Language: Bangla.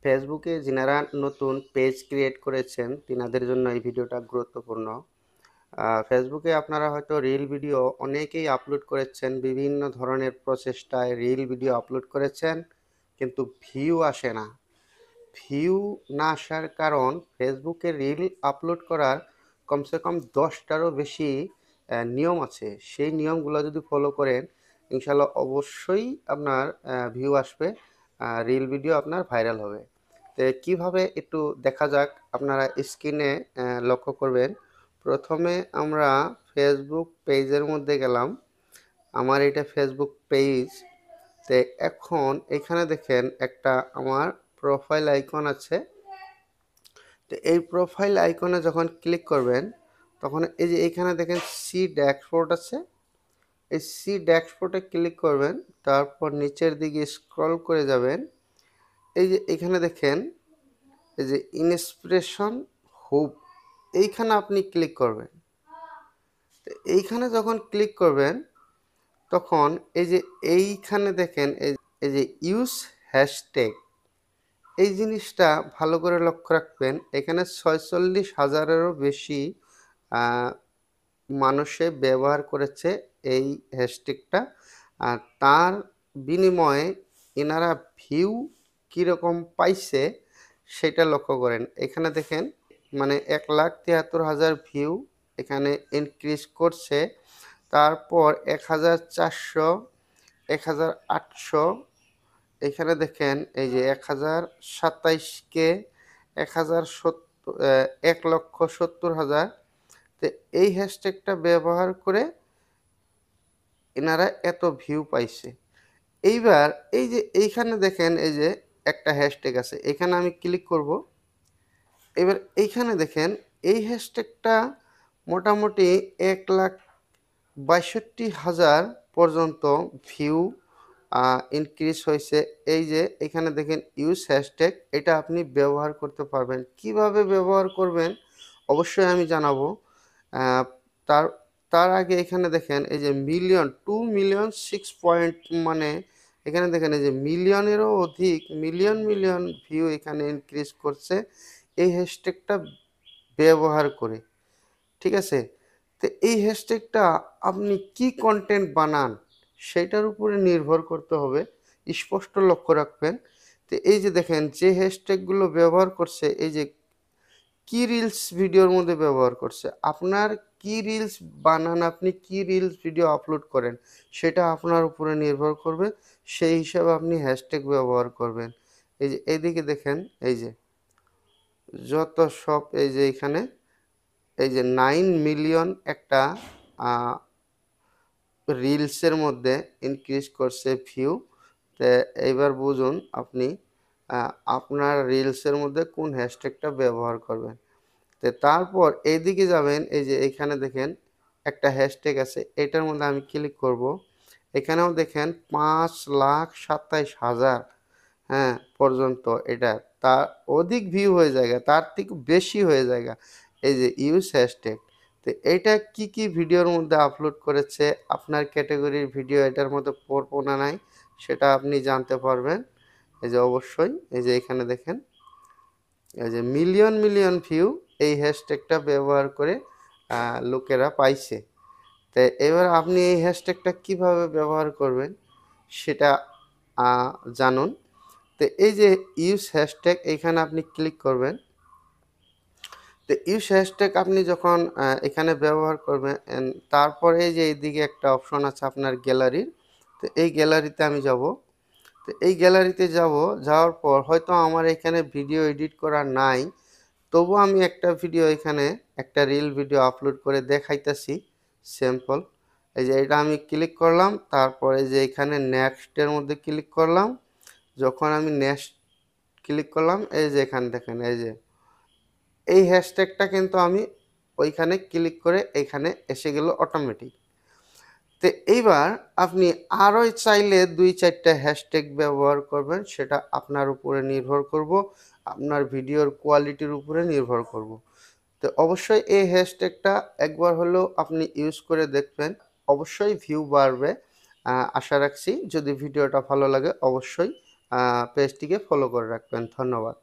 ফেসবুকে যিনারা নতুন পেজ ক্রিয়েট করেছেন তিনাদের জন্য এই ভিডিওটা গুরুত্বপূর্ণ। ফেসবুকে আপনারা হয়তো রিল ভিডিও অনেকেই আপলোড করেছেন, বিভিন্ন ধরনের প্রচেষ্টায় রিল ভিডিও আপলোড করেছেন, কিন্তু ভিউ আসে না। ভিউ না আসার কারণ ফেসবুকে রিল আপলোড করার কমসে কম 10টারও বেশি নিয়ম আছে। সেই নিয়মগুলো যদি ফলো করেন ইনশাল্লাহ অবশ্যই আপনার ভিউ আসবে, রিল ভিডিও আপনার ভাইরাল হবে। তো কীভাবে একটু দেখা যাক, আপনারা স্ক্রিনে লক্ষ্য করবেন। প্রথমে আমরা ফেসবুক পেজের মধ্যে গেলাম। আমার এটা ফেসবুক পেজ। তো এখন এখানে দেখেন একটা আমার প্রোফাইল আইকন আছে। তো এই প্রোফাইল আইকনে যখন ক্লিক করবেন তখন এই যে এখানে দেখেন সি ড্যাশবোর্ড আছে। এই সি ড্যাশবোর্ডে ক্লিক করবেন, তারপর নিচের দিকে স্ক্রল করে যাবেন। এই যে এখানে দেখেন এই যে ইন্সপিরেশন হুব, এইখানে আপনি ক্লিক করবেন। তো এইখানে যখন ক্লিক করবেন তখন এই যে এইখানে দেখেন এই যে ইউজ হ্যাশট্যাগ, এই জিনিসটা ভালো করে লক্ষ্য রাখবেন। এখানে 46,000-এরও বেশি মানুষে ব্যবহার করেছে এই হ্যাশট্যাগটা। আর তার বিনিময়ে এনারা ভিউ কীরকম পাইছে সেটা লক্ষ্য করেন। এখানে দেখেন মানে 1,73,000 ভিউ এখানে ইনক্রিজ করছে। তারপর 1,400, 1,800, এখানে দেখেন এই যে 1,027K, 1,70,000। তো এই হ্যাশট্যাগটা ব্যবহার করে এনারা এত ভিউ পাইছে। এইবার এই যে এইখানে দেখেন এই যে একটা হ্যাশট্যাগ আছে, এখানে আমি ক্লিক করব। এবার এইখানে দেখেন এই হ্যাশট্যাগটা মোটামুটি 1,62,000 পর্যন্ত ভিউ ইনক্রিজ হয়েছে। এই যে এখানে দেখেন ইউজ হ্যাশট্যাগ, এটা আপনি ব্যবহার করতে পারবেন। কিভাবে ব্যবহার করবেন অবশ্যই আমি জানাবো। তার তার আগে এখানে দেখেন এই যে মিলিয়ন 2,000,006 মানে এখানে দেখেন এই যে মিলিয়নেরও অধিক মিলিয়ন ভিউ এখানে ইনক্রিজ করছে এই হ্যাশট্যাগটা ব্যবহার করে। ঠিক আছে? তো এই হ্যাশট্যাগটা আপনি কি কন্টেন্ট বানান সেটার উপরে নির্ভর করতে হবে, স্পষ্ট লক্ষ্য রাখবেন। তো এই যে দেখেন যে হ্যাশট্যাগুলো ব্যবহার করছে, এই যে কি রিলস ভিডিওর মধ্যে ব্যবহার করছে, আপনার কি রিলস বানান, আপনি কি রিলস ভিডিও আপলোড করেন সেটা আপনার উপরে নির্ভর করবে। সেই হিসাবে আপনি হ্যাশট্যাগ ব্যবহার করবেন। এই যে এইদিকে দেখেন এই যে যত সব এই যে এখানে এই যে 9 মিলিয়ন একটা রিলসের মধ্যে ইনক্রিজ করছে ভিউ। তো এইবার বুঝুন আপনি আপনার রিলসের মধ্যে কোন হ্যাশট্যাগটা ব্যবহার করবেন। তো তারপর এইদিকে যাবেন, এই যে এখানে দেখেন একটা হ্যাশট্যাগ আছে, এটার মধ্যে আমি ক্লিক করব। এখানেও দেখেন 5,27,000 পর্যন্ত এটা তার অধিক ভিউ হয়ে যায়, তার থেকে বেশি হয়ে যায়। এই যে ইউজ হ্যাশট্যাগ, তো এইটা কি ভিডিওর মধ্যে আপলোড করেছে, আপনার ক্যাটাগরির ভিডিও এটার মধ্যে পড়বো না নাই সেটা আপনি জানতে পারবেন। এই যে অবশ্যই এই যে এখানে দেখেন এই যে মিলিয়ন ভিউ এই হ্যাশট্যাগটা ব্যবহার করে লোকেরা পাইছে। তো এবার আপনি এই হ্যাশট্যাগটা কিভাবে ব্যবহার করবেন সেটা জানুন। তো এই যে ইউজ হ্যাশট্যাগ, এইখানে আপনি ক্লিক করবেন। তো ইউজ হ্যাশট্যাগ আপনি যখন এখানে ব্যবহার করবেন, তারপরে এই যে এইদিকে একটা অপশন আছে আপনার গ্যালারির। তো এই গ্যালারিতে আমি যাব। তো এই গ্যালারিতে যাওয়ার পর হয়তো আমার এখানে ভিডিও এডিট করা নাই, তবু আমি একটা ভিডিও এখানে একটা রিল ভিডিও আপলোড করে দেখাইতেছি স্যাম্পল। এই যে এটা আমি ক্লিক করলাম, তারপরে যে এখানে নেক্সটের মধ্যে ক্লিক করলাম। যখন আমি নেক্সট ক্লিক করলাম এই যে এখানে দেখেন এই যে এই হ্যাশট্যাগটা কিন্তু আমি ওইখানে ক্লিক করে এখানে এসে গেল অটোমেটিক। তো এইবার আপনি আরও চাইলে 2-4টা হ্যাশট্যাগ ব্যবহার করবেন, সেটা আপনার উপরে নির্ভর করব, আপনার ভিডিওর কোয়ালিটির উপরে নির্ভর করব। তো অবশ্যই এই হ্যাশট্যাগটা একবার হলেও আপনি ইউজ করে দেখবেন, অবশ্যই ভিউ বাড়বে। আশা রাখছি যদি ভিডিওটা ভালো লাগে অবশ্যই পেজটিকে ফলো করে রাখবেন। ধন্যবাদ।